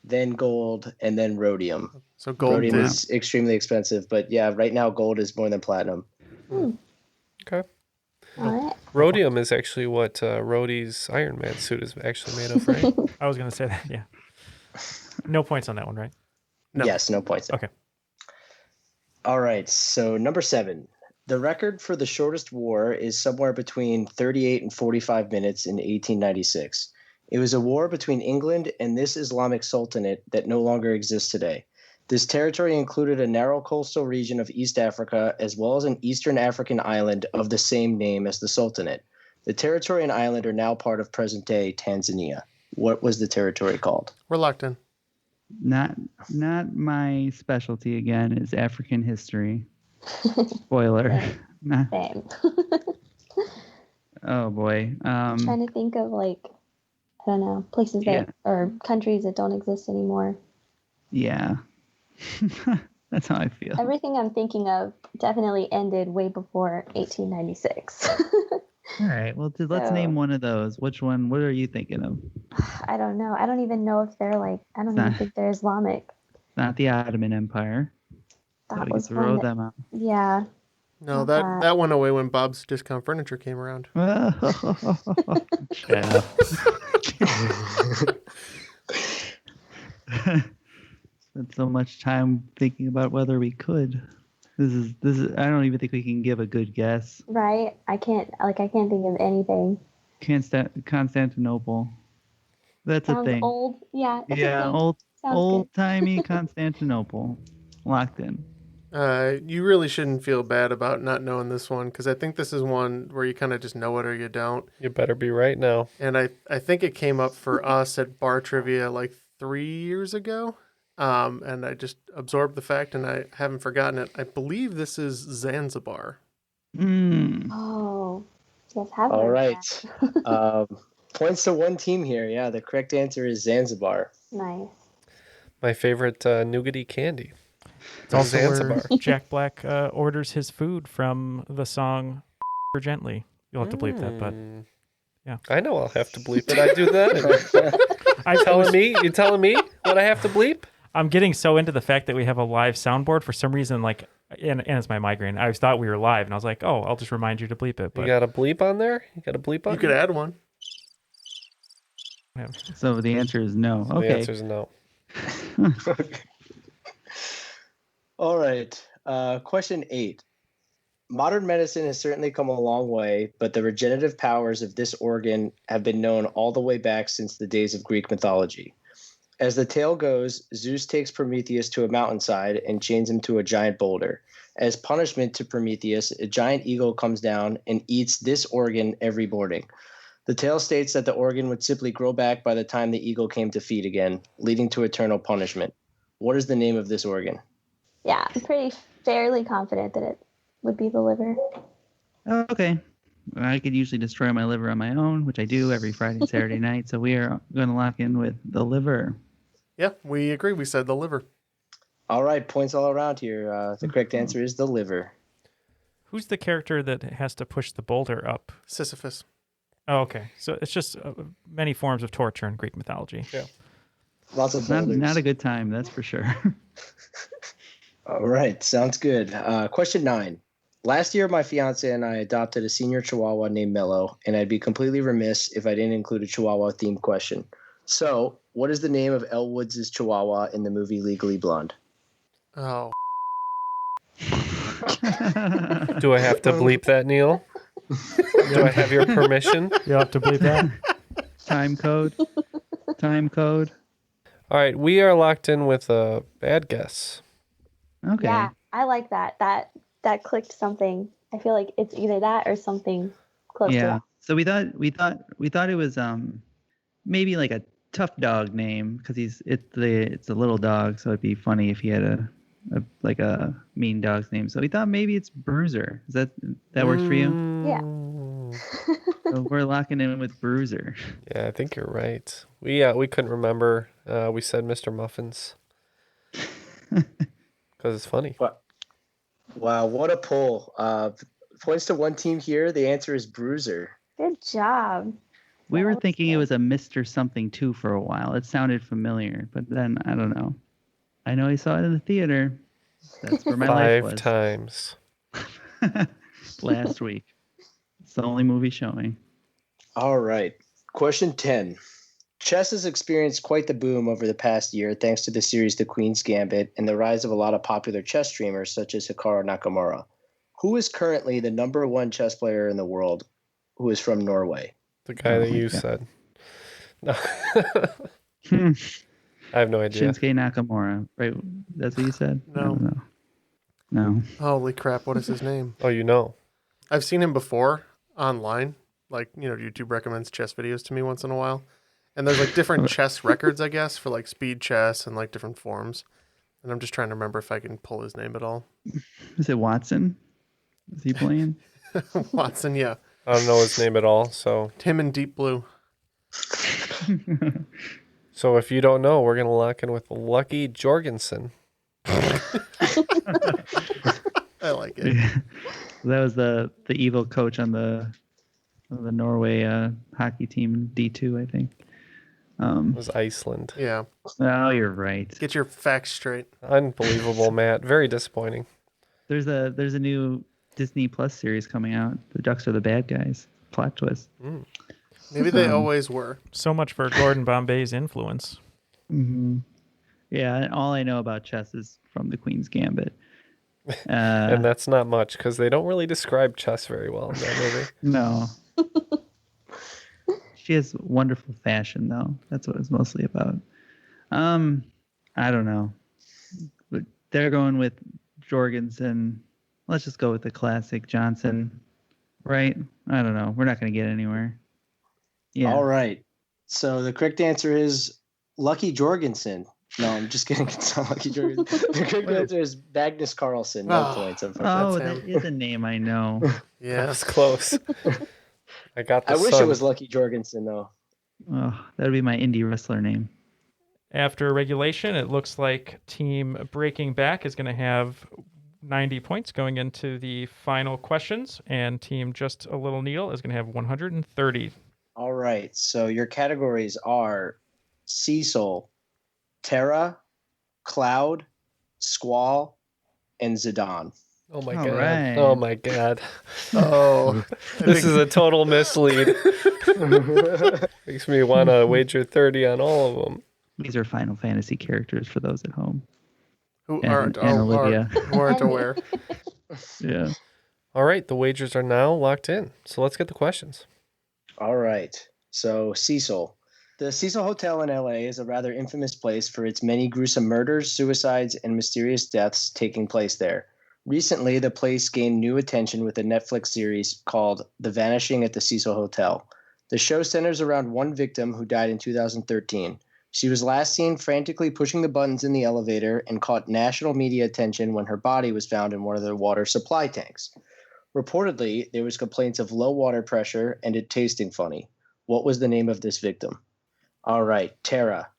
then gold, and then rhodium. So gold rhodium is extremely expensive, but yeah, right now gold is more than platinum. Okay. All right. Rhodium is actually what Rhodey's Iron Man suit is actually made of, right? I was going to say that, yeah. No points on that one, right? No. Yes, no points. Okay. All right, so number 7. The record for the shortest war is somewhere between 38 and 45 minutes in 1896. It was a war between England and this Islamic Sultanate that no longer exists today. This territory included a narrow coastal region of East Africa as well as an Eastern African island of the same name as the Sultanate. The territory and island are now part of present-day Tanzania. What was the territory called? We're locked in. Not my specialty again is African history. Spoiler. Same. Oh boy. I'm trying to think of like, I don't know, places that or countries that don't exist anymore. Yeah. That's how I feel. Everything I'm thinking of definitely ended way before 1896. All right. Well, let's name one of those. Which one? What are you thinking of? I don't know. I don't even know if they're like, I don't even think they're Islamic. Not the Ottoman Empire. That so was throw them out. Yeah. No, that went away when Bob's Discount Furniture came around. Yeah. Spent so much time thinking about whether we could. This is. I don't even think we can give a good guess. Right? I can't think of anything. Constantinople. That's Sounds a thing. Old. Yeah. That's Yeah, a thing. old timey Constantinople. Locked in. You really shouldn't feel bad about not knowing this one because I think this is one where you kind of just know it or you don't. You better be right now. And I think it came up for us at bar trivia like 3 years ago. And I just absorbed the fact and I haven't forgotten it. I believe this is Zanzibar. Oh, yes. All right. Points to one team here. Yeah, the correct answer is Zanzibar. Nice. My favorite nougaty candy. It's also Zanzibar. where Jack Black orders his food from the song Gently. You'll have to bleep that, but yeah. I know I'll have to bleep it. I do that. You telling me what I have to bleep? I'm getting so into the fact that we have a live soundboard for some reason, like, and it's my migraine. I always thought we were live, and I was like, oh, I'll just remind you to bleep it. But you got a bleep on there? You got a bleep on? You could add one. Yeah. So the answer is no. So okay. The answer is no. All right. Question 8. Modern medicine has certainly come a long way, but the regenerative powers of this organ have been known all the way back since the days of Greek mythology. As the tale goes, Zeus takes Prometheus to a mountainside and chains him to a giant boulder. As punishment to Prometheus, a giant eagle comes down and eats this organ every morning. The tale states that the organ would simply grow back by the time the eagle came to feed again, leading to eternal punishment. What is the name of this organ? Yeah, I'm fairly confident that it would be the liver. Okay. I could usually destroy my liver on my own, which I do every Friday and Saturday night. So we are going to lock in with the liver. Yeah, we agree. We said the liver. All right, points all around here. The correct answer is the liver. Who's the character that has to push the boulder up? Sisyphus. Oh, okay. So it's just many forms of torture in Greek mythology. Yeah. Lots of boulders. Not a good time, that's for sure. All right, sounds good. Question 9. Last year, my fiance and I adopted a senior Chihuahua named Mello, and I'd be completely remiss if I didn't include a Chihuahua-themed question. So, what is the name of Elle Woods' Chihuahua in the movie Legally Blonde? Oh. Do I have to bleep that, Neal? Do I have your permission? You have to bleep that. Time code. Time code. All right, we are locked in with a bad guess. Okay. Yeah, I like that. That clicked something. I feel like it's either that or something close to Yeah. that. So we thought it was maybe like a tough dog name because it's a little dog, so it'd be funny if he had a mean dog's name. So we thought maybe it's Bruiser. Is that works for you? Yeah. So we're locking in with Bruiser. Yeah, I think you're right. We couldn't remember. We said Mr. Muffins because it's funny. Wow, what a pull. Points to one team here. The answer is Bruiser. Good job. We were thinking it was a Mr. Something too for a while. It sounded familiar, but then I don't know. I know I saw it in the theater. That's where my life was. 5 times. Last week. It's the only movie showing. All right. Question 10. Chess has experienced quite the boom over the past year thanks to the series The Queen's Gambit and the rise of a lot of popular chess streamers such as Hikaru Nakamura. Who is currently the #1 chess player in the world who is from Norway? The guy that you said. No. I have no idea. Shinsuke Nakamura, right? That's what you said? No. No. Holy crap, what is his name? Oh, you know. I've seen him before online. Like, YouTube recommends chess videos to me once in a while. And there's like different chess records, I guess, for like speed chess and like different forms. And I'm just trying to remember if I can pull his name at all. Is it Watson? Is he playing? Watson, yeah. I don't know his name at all, so. Tim in Deep Blue. So if you don't know, we're going to lock in with Lucky Jørgensen. I like it. That was the evil coach on the Norway hockey team D2, I think. It was Iceland. Yeah. Oh, you're right. Get your facts straight. Unbelievable, Matt. Very disappointing. There's a new Disney Plus series coming out. The Ducks are the bad guys. Plot twist. Maybe they always were. So much for Gordon Bombay's influence. Mm-hmm. Yeah, and all I know about chess is from The Queen's Gambit. And that's not much because they don't really describe chess very well in that movie. No. She has wonderful fashion, though. That's what it's mostly about. I don't know. But they're going with Jørgensen. Let's just go with the classic Johnson, right? I don't know. We're not going to get anywhere. Yeah. All right. So the correct answer is Lucky Jørgensen. No, I'm just kidding. It's not Lucky Jørgensen. The correct answer is Magnus Carlsen. No points. That is a name I know. Yeah, that was close. I got the I wish sun. it was Lucky Jørgensen, though. Oh, that would be my indie wrestler name. After regulation, it looks like Team Breaking Back is going to have 90 points going into the final questions, and Team Just a Little Neal is going to have 130. All right. So your categories are Cecil, Terra, Cloud, Squall, and Zidane. Oh my All god. right. Oh my god. Oh. This is a total mislead. Makes me want to wager 30 on all of them. These are Final Fantasy characters for those at home. Who And Olivia. aren't aware. Yeah. All right, the wagers are now locked in. So let's get the questions. All right. So Cecil. The Cecil Hotel in LA is a rather infamous place for its many gruesome murders, suicides, and mysterious deaths taking place there. Recently, the place gained new attention with a Netflix series called The Vanishing at the Cecil Hotel. The show centers around one victim who died in 2013. She was last seen frantically pushing the buttons in the elevator and caught national media attention when her body was found in one of the water supply tanks. Reportedly, there was complaints of low water pressure and it tasting funny. What was the name of this victim? All right, Tara.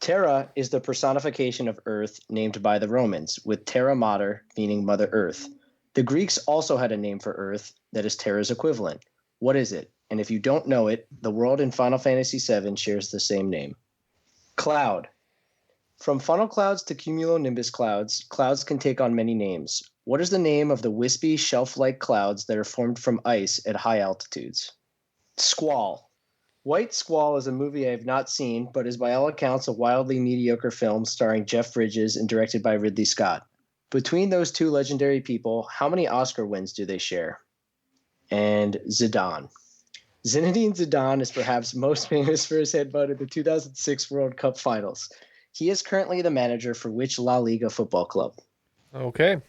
Terra is the personification of Earth named by the Romans, with Terra Mater meaning Mother Earth. The Greeks also had a name for Earth that is Terra's equivalent. What is it? And if you don't know it, the world in Final Fantasy VII shares the same name. Cloud. From funnel clouds to cumulonimbus clouds, clouds can take on many names. What is the name of the wispy, shelf-like clouds that are formed from ice at high altitudes? Squall. White Squall is a movie I have not seen, but is by all accounts a wildly mediocre film starring Jeff Bridges and directed by Ridley Scott. Between those two legendary people, how many Oscar wins do they share? And Zidane. Zinedine Zidane is perhaps most famous for his headbutt at the 2006 World Cup Finals. He is currently the manager for which La Liga football club? Okay.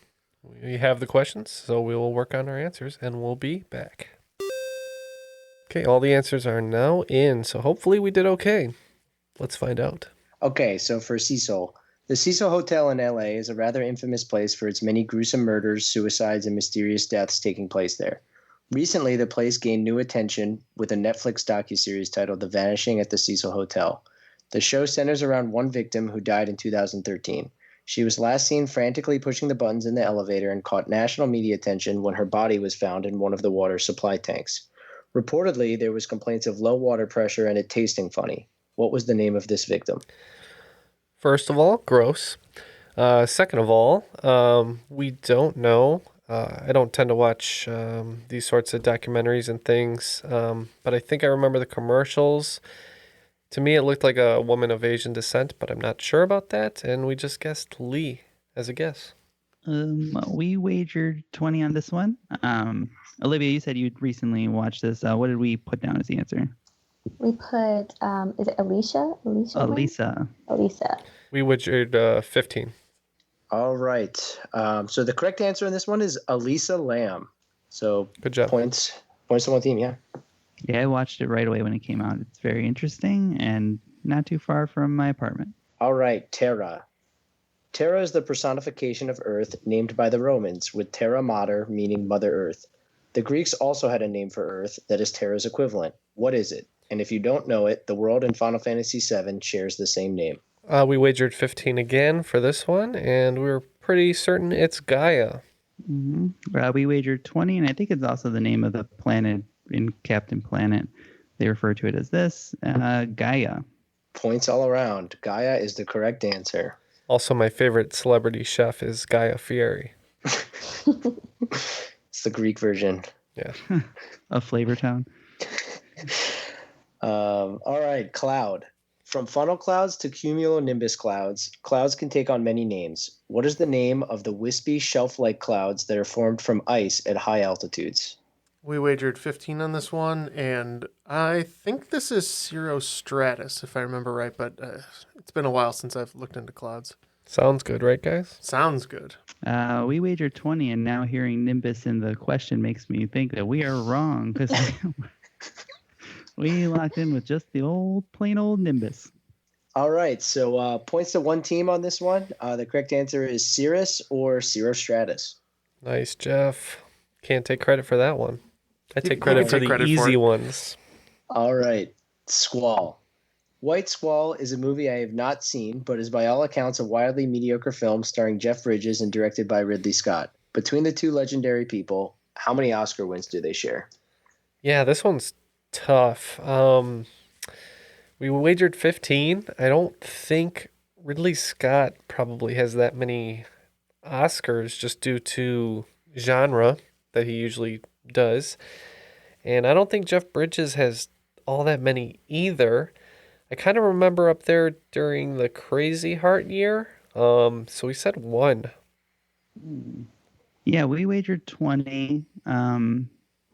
We have the questions, so we will work on our answers, and we'll be back. Okay, all the answers are now in, so hopefully we did okay. Let's find out. Okay, so for Cecil. The Cecil Hotel in LA is a rather infamous place for its many gruesome murders, suicides, and mysterious deaths taking place there. Recently, the place gained new attention with a Netflix docuseries titled The Vanishing at the Cecil Hotel. The show centers around one victim who died in 2013. She was last seen frantically pushing the buttons in the elevator and caught national media attention when her body was found in one of the water supply tanks. Reportedly, there was complaints of low water pressure and it tasting funny. What was the name of this victim? First of all, gross. Second of all, we don't know. I don't tend to watch these sorts of documentaries and things, but I think I remember the commercials. To me, it looked like a woman of Asian descent, but I'm not sure about that, and we just guessed Lee as a guess. We wagered 20 on this one. Olivia, you said you'd recently watched this. What did we put down as the answer? We put, is it Alicia? Elisa. We wagered 15. All right. So the correct answer in this one is Elisa Lam. So good job. Points to one team, yeah. Yeah, I watched it right away when it came out. It's very interesting and not too far from my apartment. All right, Terra. Terra is the personification of Earth named by the Romans, with Terra Mater meaning Mother Earth. The Greeks also had a name for Earth that is Terra's equivalent. What is it? And if you don't know it, the world in Final Fantasy VII shares the same name. We wagered 15 again for this one, and we were pretty certain it's Gaia. Mm-hmm. We wagered 20, and I think it's also the name of the planet in Captain Planet. They refer to it as this, Gaia. Points all around. Gaia is the correct answer. Also, my favorite celebrity chef is Gaia Fieri. It's the Greek version. Yeah. Of Flavortown. All right, cloud. From funnel clouds to cumulonimbus clouds, clouds can take on many names. What is the name of the wispy, shelf-like clouds that are formed from ice at high altitudes? We wagered 15 on this one, and I think this is cirrostratus, if I remember right, but it's been a while since I've looked into clouds. Sounds good, right, guys? Sounds good. We wagered 20, and now hearing Nimbus in the question makes me think that we are wrong, because we locked in with just the plain old Nimbus. All right, so points to one team on this one. The correct answer is Cirrus or cirrostratus. Nice, Jeff. Can't take credit for that one. I take credit for the easy ones. All right. Squall. White Squall is a movie I have not seen, but is by all accounts a wildly mediocre film starring Jeff Bridges and directed by Ridley Scott. Between the two legendary people, how many Oscar wins do they share? Yeah, this one's tough. We wagered 15. I don't think Ridley Scott probably has that many Oscars just due to genre that he usually does. And I don't think Jeff Bridges has all that many either. I kind of remember up there during the Crazy Heart year. So we said 1. Yeah, we wagered 20. What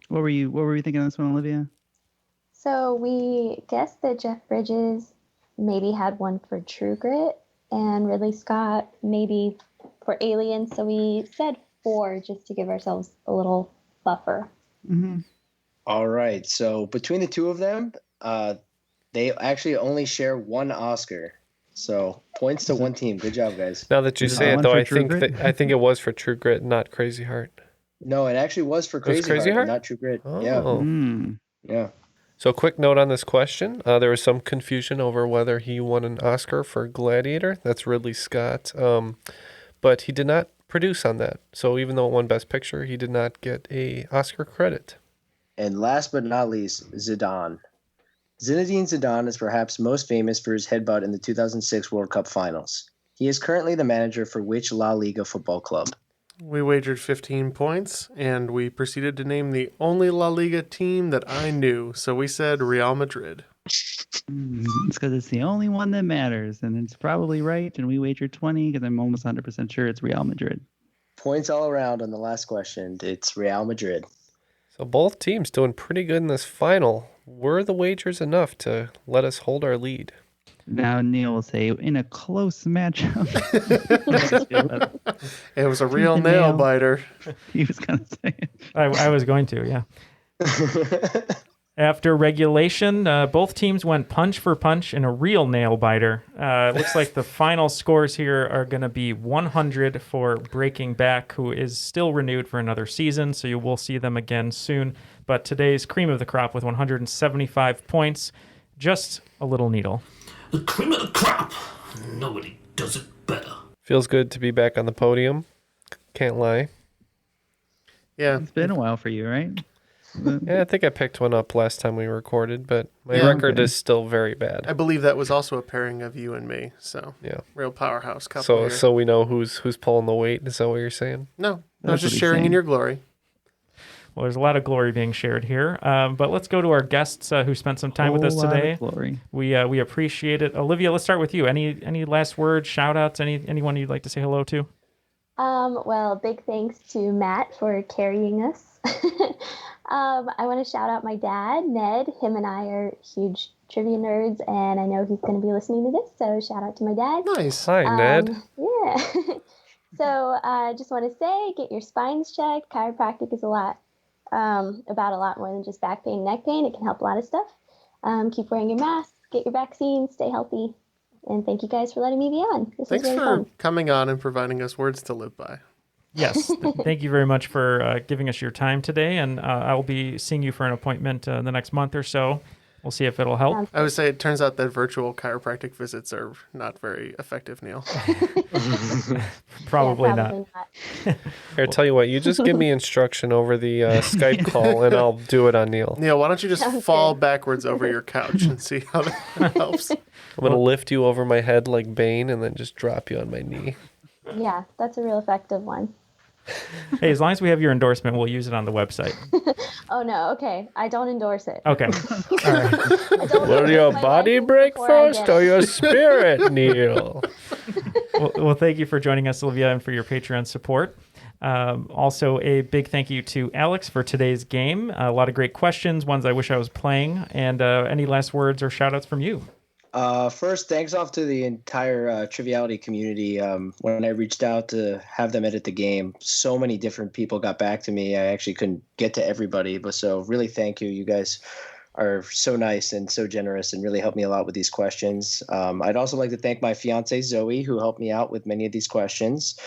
were you thinking on this one, Olivia? So we guessed that Jeff Bridges maybe had one for True Grit and Ridley Scott maybe for Alien. So we said 4 just to give ourselves a little buffer. Mm-hmm. All right. So between the two of them, they actually only share 1 Oscar. So points to one team. Good job, guys. Now that you say it, though, I think it was for True Grit, not Crazy Heart. No, it actually was for Crazy Heart, not True Grit. Oh. Yeah. Yeah. So, quick note on this question. There was some confusion over whether he won an Oscar for Gladiator. That's Ridley Scott. But he did not produce on that. So, even though it won Best Picture, he did not get a Oscar credit. And last but not least, Zidane. Zinedine Zidane is perhaps most famous for his headbutt in the 2006 World Cup Finals. He is currently the manager for which La Liga football club? We wagered 15 points, and we proceeded to name the only La Liga team that I knew. So we said Real Madrid. It's because it's the only one that matters, and it's probably right. And we wagered 20 because I'm almost 100% sure it's Real Madrid. Points all around on the last question. It's Real Madrid. So both teams doing pretty good in this final. Were the wagers enough to let us hold our lead? Now Neal will say, in a close matchup. It was a real nail biter. He was going to say it. I was going to, yeah. After regulation, both teams went punch for punch in a real nail biter. It looks like the final scores here are going to be 100 for Breaking Back, who is still renewed for another season, so you will see them again soon. But today's cream of the crop with 175 points, just a little needle. The cream of the crop. Nobody does it better. Feels good to be back on the podium. Can't lie. Yeah. It's been a while for you, right? Yeah, I think I picked one up last time we recorded, but my record is still very bad. I believe that was also a pairing of you and me. So yeah, real powerhouse couple. So we know who's pulling the weight. Is that what you're saying? No, just sharing in your glory. Well, there's a lot of glory being shared here, but let's go to our guests who spent some time with us today. Glory. We appreciate it. Olivia, let's start with you. Any last words, shout outs, anyone you'd like to say hello to? Well, big thanks to Matt for carrying us. I want to shout out my dad, Ned. Him and I are huge trivia nerds, and I know he's going to be listening to this, so shout out to my dad. Nice. Hi, Ned. Yeah. So I just want to say, get your spines checked. Chiropractic is about a lot more than just back pain, neck pain. It can help a lot of stuff. Keep wearing your mask, get your vaccine, stay healthy. And thank you guys for letting me be on. Thanks was really for fun. coming on and providing us words to live by. Yes. Thank you very much for giving us your time today. And I'll be seeing you for an appointment the next month or so. We'll see if it'll help. I would say it turns out that virtual chiropractic visits are not very effective, Neal. Probably not. Here, tell you what, you just give me instruction over the Skype call, and I'll do it on Neal. Neal, why don't you just fall backwards over your couch and see how that helps? I'm going to lift you over my head like Bane and then just drop you on my knee. Yeah, that's a real effective one. Hey, as long as we have your endorsement, we'll use it on the website. Oh, no. Okay. I don't endorse it. Okay. All right. Will your body break first or your spirit, Neal? Well, thank you for joining us, Olivia, and for your Patreon support. Also, a big thank you to Alex for today's game. A lot of great questions, ones I wish I was playing. And any last words or shout outs from you? First, thanks off to the entire Triviality community. When I reached out to have them edit the game, so many different people got back to me. I actually couldn't get to everybody, but so really thank you. You guys are so nice and so generous and really helped me a lot with these questions. I'd also like to thank my fiance, Zoe, who helped me out with many of these questions.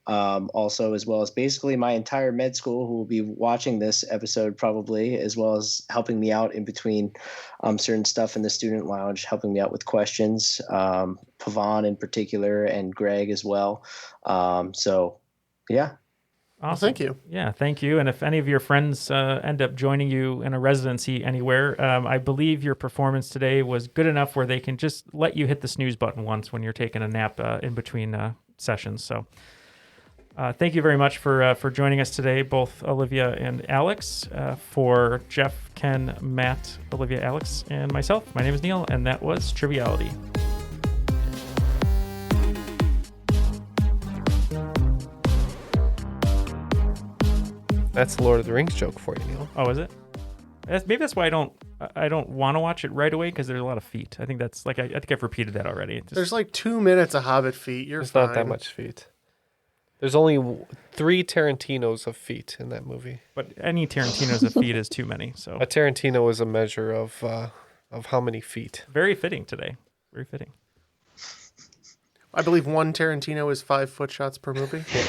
Also, as well as basically my entire med school who will be watching this episode probably, as well as helping me out in between certain stuff in the student lounge, helping me out with questions, Pavan in particular, and Greg as well. So, yeah. Awesome. Well, thank you. Yeah, thank you. And if any of your friends end up joining you in a residency anywhere, I believe your performance today was good enough where they can just let you hit the snooze button once when you're taking a nap in between sessions. So thank you very much for joining us today, both Olivia and Alex. For Jeff, Ken, Matt, Olivia, Alex, and myself, my name is Neal, and that was Triviality. That's the Lord of the Rings joke for you, Neal. Oh, is it? Maybe that's why I don't want to watch it right away, because there's a lot of feet. I think that's like I think I've repeated that already. There's like 2 minutes of Hobbit feet. There's not that much feet. There's only 3 Tarantinos of feet in that movie. But any Tarantinos of feet is too many. So a Tarantino is a measure of how many feet. Very fitting today. Very fitting. I believe one Tarantino is 5 foot shots per movie. Yeah.